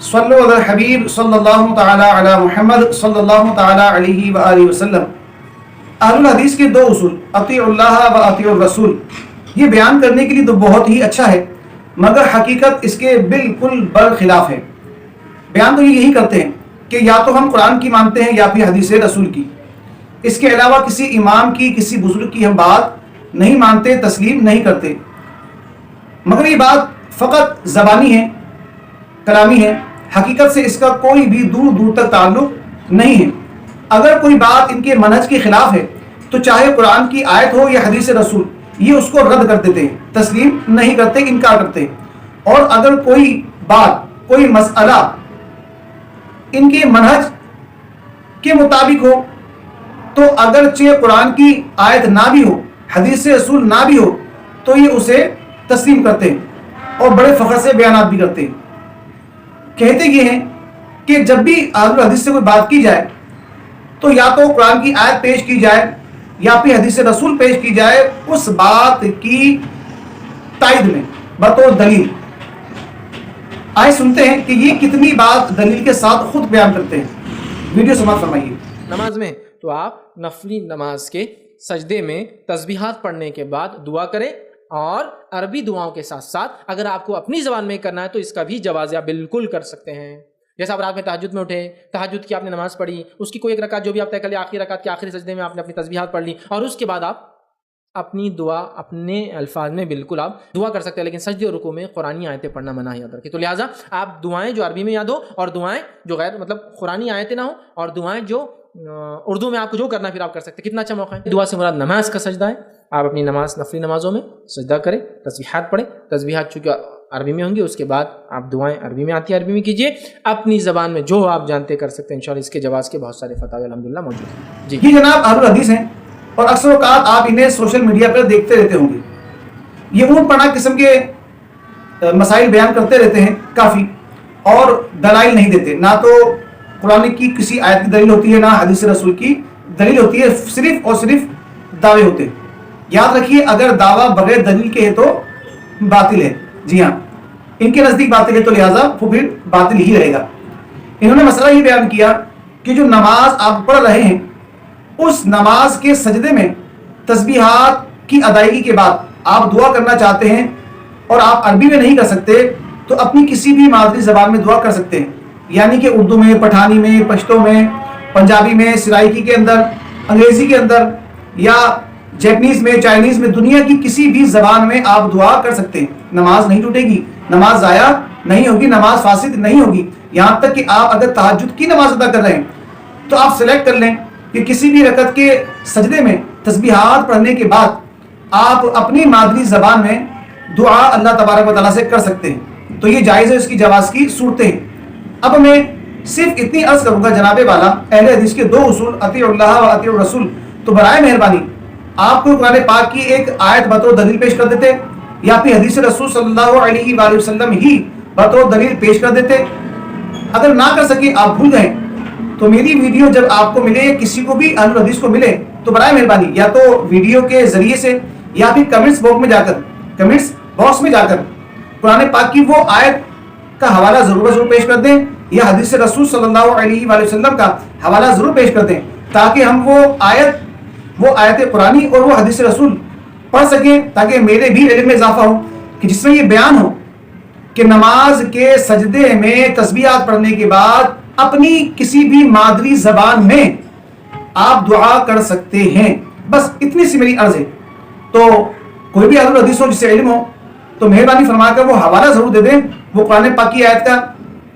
صلو علی الحبیب صلی اللہ تعالی علی محمد صلی اللہ تعالی علیہ وآلہ وسلم۔ اہل الحدیث کے دو اصول، اطیعوا اللہ و اطیعوا الرسول، یہ بیان کرنے کے لیے تو بہت ہی اچھا ہے، مگر حقیقت اس کے بالکل برخلاف ہے۔ بیان تو یہی کرتے ہیں کہ یا تو ہم قرآن کی مانتے ہیں یا پھر حدیث رسول کی، اس کے علاوہ کسی امام کی، کسی بزرگ کی ہم بات نہیں مانتے، تسلیم نہیں کرتے۔ مگر یہ بات فقط زبانی ہے، کلامی ہے، حقیقت سے اس کا کوئی بھی دور دور تک تعلق نہیں ہے۔ اگر کوئی بات ان کے منہج کے خلاف ہے تو چاہے قرآن کی آیت ہو یا حدیث رسول، یہ اس کو رد کر دیتے ہیں، تسلیم نہیں کرتے، انکار کرتے ہیں۔ اور اگر کوئی بات، کوئی مسئلہ ان کے منہج کے مطابق ہو تو اگرچہ قرآن کی آیت نہ بھی ہو، حدیث رسول نہ بھی ہو، تو یہ اسے تسلیم کرتے ہیں اور بڑے فخر سے بیانات بھی کرتے ہیں۔ کہتے یہ ہیں کہ جب بھی اہل الحدیث سے کوئی بات کی جائے تو یا تو قرآن کی آیت پیش کی جائے یا پھر حدیث رسول پیش کی جائے اس بات کی تائید میں بطور دلیل۔ آئے سنتے ہیں کہ یہ کتنی بات دلیل کے ساتھ خود بیان کرتے ہیں۔ ویڈیو سماعت فرمائیے۔ نماز میں تو آپ نفلی نماز کے سجدے میں تسبیحات پڑھنے کے بعد دعا کریں، اور عربی دعاؤں کے ساتھ ساتھ اگر آپ کو اپنی زبان میں کرنا ہے تو اس کا بھی جواز آپ بالکل کر سکتے ہیں۔ جیسا آپ رات میں تہجد میں اٹھے، تہجد کی آپ نے نماز پڑھی، اس کی کوئی ایک رکعت جو بھی آپ طے کر لیں، آخری رکعت کے آخری سجدے میں آپ نے اپنی تسبیحات پڑھ لی، اور اس کے بعد آپ اپنی دعا اپنے الفاظ میں بالکل آپ دعا کر سکتے ہیں، لیکن سجدے اور رکوع میں قرآنی آیتیں پڑھنا منع ہے، یاد رکھیں۔ تو لہٰذا آپ دعائیں جو عربی میں یاد ہو اور دعائیں جو غیر قرآنی آیتیں نہ ہوں، اور دعائیں جو اردو میں آپ کو جو کرنا ہے پھر آپ کر سکتے ہیں۔ کتنا اچھا موقع ہے۔ دعا سے مراد نماز کا سجدہ ہے۔ آپ اپنی نماز، نفلی نمازوں میں سجدہ کریں، تسبیحات پڑھیں، تسبیحات چونکہ عربی میں ہوں گی، اس کے بعد آپ دعائیں عربی میں آتی ہے عربی میں کیجیے، اپنی زبان میں جو آپ جانتے کر سکتے ہیں۔ انشاءاللہ اس کے جواز کے بہت سارے فتاوی الحمدللہ موجود ہیں۔ جی یہ جناب اہل الحدیث ہیں اور اکثر اوقات آپ انہیں سوشل میڈیا پر دیکھتے رہتے ہوں گے۔ یہ اون پڑھا قسم کے مسائل بیان کرتے رہتے ہیں کافی، اور دلائل نہیں دیتے، نہ تو قرآن کی کسی آیت کی دلیل ہوتی ہے، نہ حدیث رسول کی دلیل ہوتی ہے، صرف اور صرف دعوے ہوتے ہیں۔ یاد رکھیے اگر دعویٰ بغیر دلیل کے ہے تو باطل ہے۔ جی ہاں، ان کے نزدیک باطل ہے، تو لہٰذا وہ پھر باطل ہی رہے گا۔ انہوں نے مسئلہ یہ بیان کیا کہ جو نماز آپ پڑھ رہے ہیں، اس نماز کے سجدے میں تسبیحات کی ادائیگی کے بعد آپ دعا کرنا چاہتے ہیں اور آپ عربی میں نہیں کر سکتے تو اپنی کسی بھی مادری زبان میں دعا کر سکتے ہیں، یعنی کہ اردو میں، پٹھانی میں، پشتو میں، پنجابی میں، سرائکی کے اندر، انگریزی کے اندر، یا جیپنیز میں، چائنیز میں، دنیا کی کسی بھی زبان میں آپ دعا کر سکتے ہیں۔ نماز نہیں ٹوٹے گی، نماز ضائع نہیں ہوگی، نماز فاسد نہیں ہوگی۔ یہاں تک کہ آپ اگر تہجد کی نماز ادا کر رہے ہیں تو آپ سلیکٹ کر لیں کہ کسی بھی رکعت کے سجدے میں تسبیحات پڑھنے کے بعد آپ اپنی مادری زبان میں دعا اللہ تبارک و تعالیٰ سے کر سکتے ہیں، تو یہ جائز ہے، اس کی جواز کی صورتیں ہیں۔ اب میں صرف اتنی عرض کروں گا جناب والا، اہل حدیث کے دو اصول، اطیعوا اللہ و اطیعوا الرسول، تو برائے مہربانی آپ کو قرآن پاک کی ایک آیت بطور دلیل پیش کر دیتے، یا پھر حدیث رسول صلی اللہ علیہ وآلہ وسلم ہی بطور دلیل پیش کر دیتے۔ اگر نہ کر سکیں، آپ بھول گئے، تو میری ویڈیو جب آپ کو ملے، کسی کو بھی اہل الحدیث کو ملے، تو برائے مہربانی یا تو ویڈیو کے ذریعے سے یا پھر کمنٹس باکس میں جا کر قرآن پاک کی وہ آیت کا حوالہ ضرور پیش کر دیں، یا حدیث رسول صلی اللہ علیہ وآلہ وسلم کا حوالہ ضرور پیش کر دیں، تاکہ ہم وہ آیت قرآنی اور وہ حدیث رسول پڑھ سکیں، تاکہ میرے بھی علم میں اضافہ ہو، کہ جس میں یہ بیان ہو کہ نماز کے سجدے میں تسبیحات پڑھنے کے بعد اپنی کسی بھی مادری زبان میں آپ دعا کر سکتے ہیں۔ بس اتنی سی میری عرض ہے۔ تو کوئی بھی اہل حدیث ہو، جسے علم ہو، تو مہربانی فرما کر وہ حوالہ ضرور دے دیں وہ قرآن پاک کی آیت کا،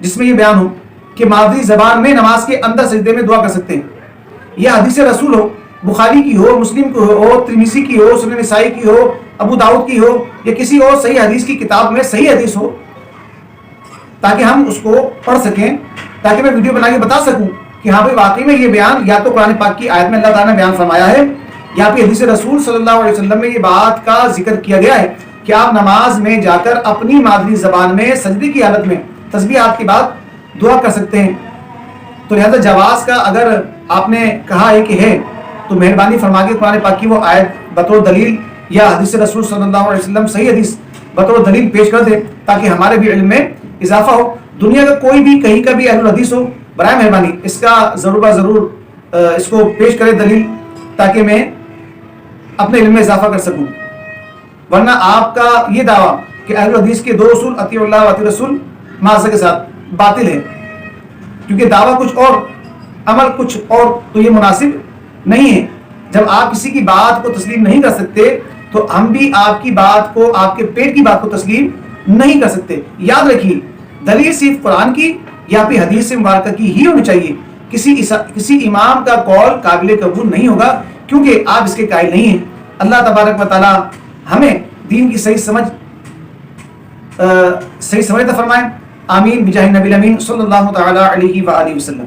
جس میں یہ بیان ہو کہ مادری زبان میں نماز کے اندر سجدے میں دعا کر سکتے ہیں، یا حدیث رسول ہو، بخاری کی ہو، مسلم کی ہو، ترمذی کی ہو، سنن نسائی کی ہو، ابو داؤد کی ہو، یا کسی اور صحیح حدیث کی کتاب میں صحیح حدیث ہو، تاکہ ہم اس کو پڑھ سکیں، تاکہ میں ویڈیو بنا کے بتا سکوں کہ ہاں بھائی واقعی میں یہ بیان یا تو قرآن پاک کی آیت میں اللہ تعالیٰ نے بیان فرمایا ہے، یا پھر حدیث رسول صلی اللہ علیہ وسلم میں یہ بات کا ذکر کیا گیا ہے کہ آپ نماز میں جا کر اپنی مادری زبان میں سجدے کی حالت میں تسبیحات کے بعد دعا کر سکتے ہیں۔ تو لہذا جواز کا اگر آپ نے کہا ہے کہ ہے، تو مہربانی فرما کے قرآن پاک کی وہ آیت بطور دلیل یا حدیث رسول صلی اللہ علیہ وسلم صحیح حدیث بطور دلیل پیش کر دے، تاکہ ہمارے بھی علم میں اضافہ ہو دنیا کا کوئی بھی کہیں کا بھی اہل الحدیث ہو، برائے مہربانی اس کا ضرور ضرور اس کو پیش کرے دلیل، تاکہ میں اپنے علم میں اضافہ کر سکوں. ورنہ آپ کا یہ دعویٰ کہ اہل الحدیث کے دو اصول اطیع اللہ و اطیع رسول معاذ کے ساتھ باطل ہے، کیونکہ دعویٰ کچھ اور عمل کچھ اور، تو یہ مناسب نہیں ہے. جب آپ کسی کی بات کو تسلیم نہیں کر سکتے تو ہم بھی آپ کی بات کو، آپ کے پیٹ کی بات کو تسلیم نہیں کر سکتے. یاد رکھیے دلیل صرف قرآن کی یا پھر حدیث مبارکہ کی ہی ہونی چاہیے. کسی امام کا قول قابل قبول نہیں ہوگا کیونکہ آپ اس کے قائل نہیں ہیں. اللہ تبارک و تعالی ہمیں دین کی صحیح سمجھ فرمائیں. آمین بجاہ نبی الامین صلی اللہ تعالی علیہ وآلہ وسلم.